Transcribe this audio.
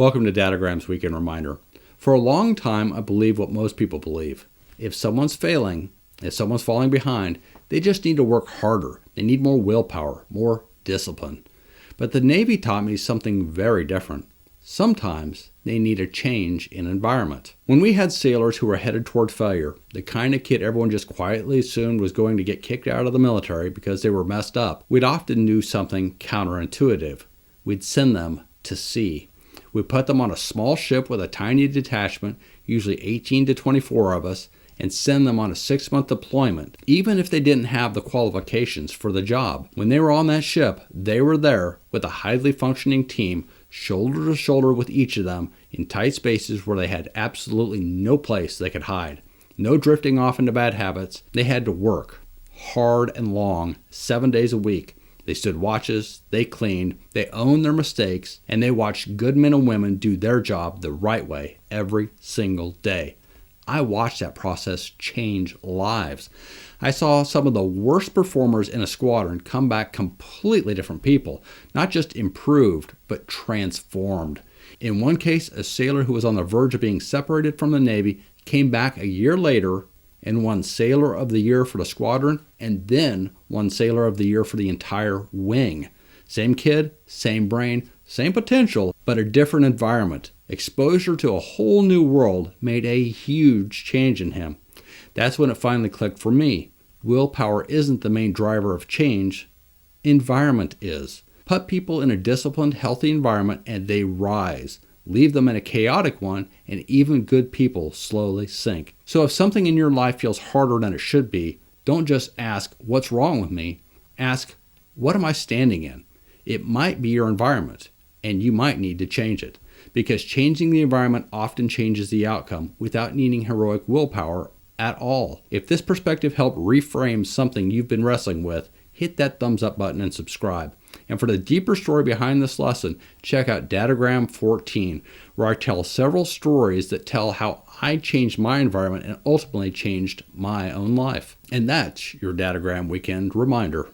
Welcome to Dadograms Weekend Reminder. For a long time, I believed what most people believe. If someone's failing, if someone's falling behind, they just need to work harder. They need more willpower, more discipline. But the Navy taught me something very different. Sometimes they need a change in environment. When we had sailors who were headed toward failure, the kind of kid everyone just quietly assumed was going to get kicked out of the military because they were messed up, we'd often do something counterintuitive. We'd send them to sea. We'd put them on a small ship with a tiny detachment, usually 18 to 24 of us, and send them on a 6-month deployment, even if they didn't have the qualifications for the job. When they were on that ship, they were there with a highly functioning team, shoulder to shoulder with each of them, in tight spaces where they had absolutely no place they could hide. No drifting off into bad habits. They had to work hard and long, 7 days a week. They stood watches, they cleaned, they owned their mistakes, and they watched good men and women do their job the right way every single day. I watched that process change lives. I saw some of the worst performers in a squadron come back completely different people, not just improved, but transformed. In one case, a sailor who was on the verge of being separated from the Navy came back a year later and won Sailor of the Year for the squadron, and then won Sailor of the Year for the entire wing. Same kid, same brain, same potential, but a different environment. Exposure to a whole new world made a huge change in him. That's when it finally clicked for me. Willpower isn't the main driver of change. Environment is. Put people in a disciplined, healthy environment and they rise. Leave them in a chaotic one, and even good people slowly sink. So if something in your life feels harder than it should be, don't just ask, what's wrong with me? Ask, what am I standing in? It might be your environment, and you might need to change it. Because changing the environment often changes the outcome without needing heroic willpower at all. If this perspective helped reframe something you've been wrestling with, hit that thumbs up button and subscribe. And for the deeper story behind this lesson, check out Dadogram 14, where I tell several stories that tell how I changed my environment and ultimately changed my own life. And that's your Dadogram Weekend Reminder.